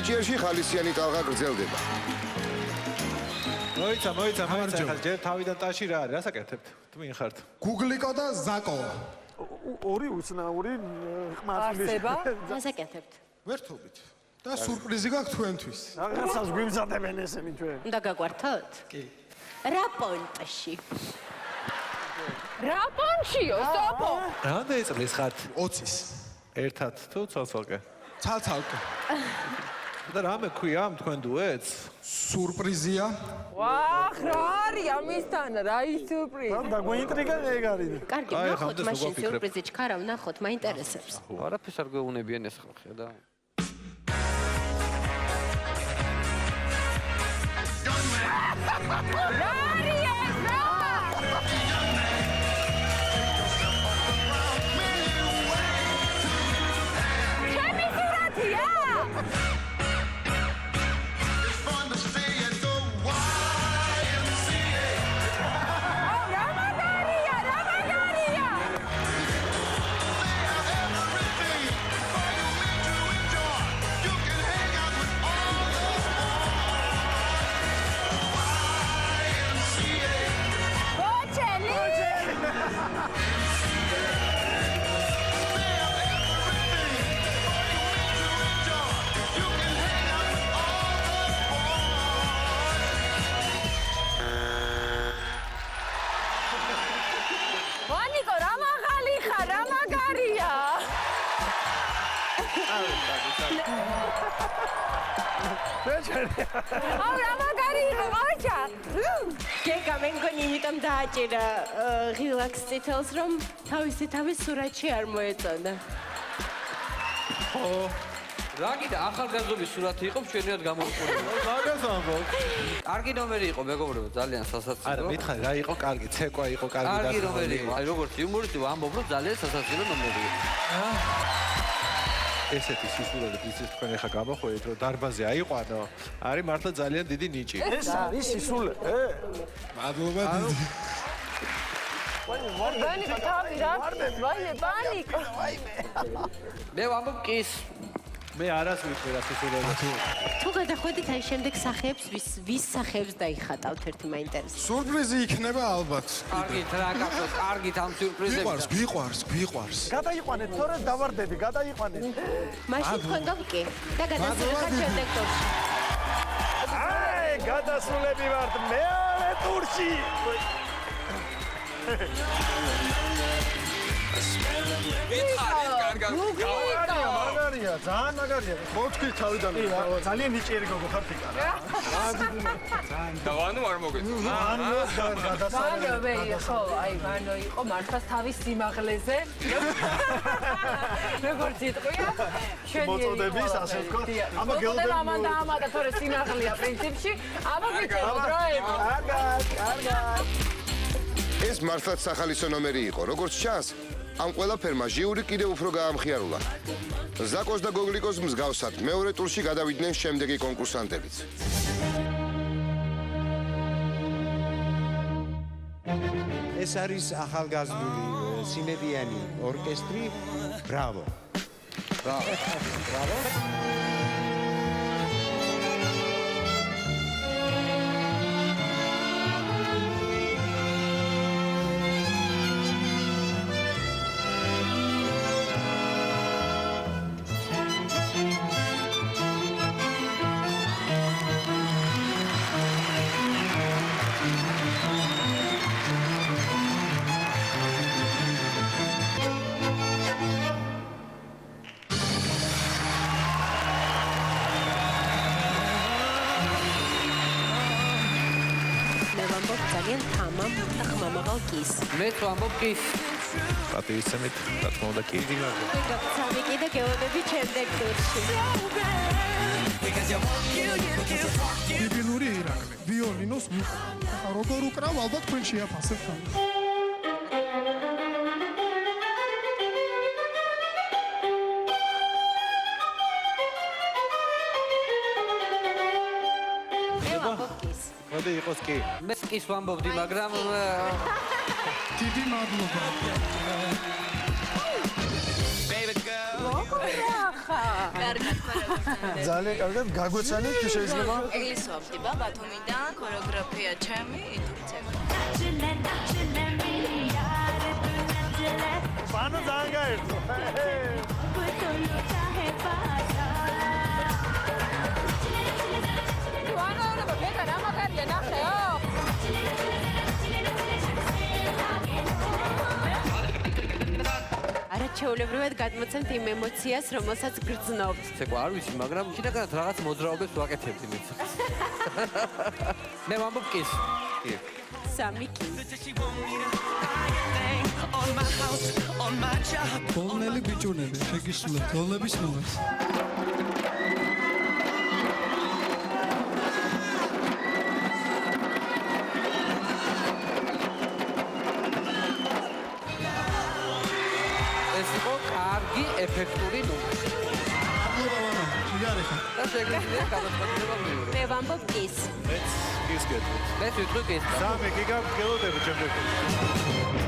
ნიჭიერში ხალისიანი ტალღა გრძელდება. მოიცა, ჯერ თავიდან ტაში რა არის, რას აკეთებთ? თუ მიხართ. გუგლიკო და ზაკო. ორი უცნაური ხმართლის. არსება? რას აკეთებთ? ვერთობით. და სურპრიზი გაქვთ თქვენთვის. რაღაცას გვიმზადებენ ესენი ჩვენ. უნდა გაგვართოთ? კი. რა პონტში? რა პონტშიო, სოფო? რამდენი წლის ხართ? 20-ის. ერთად თუ ცალ-ცალკე? ცალ-ცალკე. და რამე ქვია ამ თქვენ დუეტს? სურპრიზია. ვახ, რა არის ამისთან? რა ის სურპრიზი? და გვინტრიგა ეგ არის. კარგი, აი, ნახოთ ხამდეს მაშინ უგაფიქრებ. სურპრიზი ჩქარა, ვნახოთ, მაინტერესებს. არაფერს არ გვეუბნებიან ეს ხალხი და რა არის ეს? რა? ჩემი სურათია? ვანიკო, რა მაღალი ხარ, რა მაგარია. აუ, რა მაგარი იყო, ყავჩა. გეკა, მე მგონი იმიტომ დააჭირა ღილაკს წითელს, რომ თავის სურათში არ მოეწონა. რა კიდე ახალგაზრდობის სურათი იყო ჩვენად გამოვიყურება. მაგას ამბობ. კარგი ნომერი იყო მეგობრებო, ძალიან სასაცილო. არა, მითხარი რა იყო კარგი, ცეკვა იყო კარგი და კარგი ნომერი იყო. აი როგორც იუმორისტი ვამბობ, რომ ძალიან სასაცილო ნომერი იყო. ესეთი სისულელით იცით თქვენ ახლა გამოხვედით, რომ დარბაზე აიყვანო, არის მართლა ძალიან დიდი ნიჭი. ეს არის სისულე. მადლობა დიდი. ვანიკო, თავი რა? ვაიმე, ვანიკო. მე ვამბობ კის. მე არას ვიტყვი რა სისულელით. თუ გადახვედით აი შემდეგ სახეებს, ვის სახეებს დაიხატავთ ერთი მაინტერესებს. სურპრიზი იქნება ალბათ. კარგით რა გახსოვთ, კარგით ამ სიურპრიზებით. გვიყვარს. გადაიყვანეთ, თორე დავარდები, გადაიყვანეთ. მაშინ თქვენ გავკი და გადასულიყავთ შემდეგ ტურში. აი, გადასულები ვართ მეორე ტურში. მაგარია, ძალიან მაგარია. მოვთქვი თავიდან. ძალიან ნიჭიერი გოგო ხარ ფიკა. და ვანო არ მოგეწონა. ვანო ხო, აი ვანო იყო მართლაც თავის სიმაღლეზე. როგორც იტყვია, შენი მოწოდების ასე ვთქვა. ამა გელოდები ამადა თორე სიმაღლეა პრინციპში. ამა გიწეროთ რა ემო. კარგად. ეს მართლაც სახალისო ნომერი იყო, როგორც ჩანს, ამ ყველაფერმა ჟიური კიდევ უფრო გაამხიარულა. ზაკოს და გოგლიკოს მსგავსად მეორე ტურში გადავიდნენ შემდეგი კონკურსანტებიც. ეს არის ახალგაზრდული სიმებიანი ორკესტრი ბრავო. ბრავო. ძალიან თამამ და ხმამაღალ კის. მე ვამბობ კის. პატივისცემით, რა თქმა უნდა კი. გაგცავი კი და გეოდები შემდეგ ტურში. ბიბილური ირაკლი, ვიოლინოს მიხა. ახლა როგორ უკრავ, ალბათ თქვენ შეაფასებთ ამას. მოდი იყოს კი. მე კის ვამბობდი, მაგრამ დიდი მადლობა. როგორ ახა? კარგად ხარ. ძალიან კარგად გაგვეცანით თუ შეიძლება. ეგლისობდი ბათუმიდან, ქორეოგრაფია ჩემი, იტურცები. ბანო ძალიან გაერთო. არაჩვეულებრივად გადმოცემთ იმ ემოციას, რომელსაც გრძნობთ. ცეკვა არ ვიცი, მაგრამ შინაგანად რაღაც მოძრაობებს ვაკეთებდი მეც. მე ვამბობ კის. კი. სამი კი. ბოლნელი ბიჭუნები, შეგისურვებთ დოლების ნომერს. ეს იყო კარგი ეფექტური ნომერი. და შეგვიძლია გადაწყვეტილება მივიღოთ. მე ვამბობ კის. მეც ის გეტყვით. მე ვიტყვი კის. სამი კი გაგვგელოდები ჩემთვის.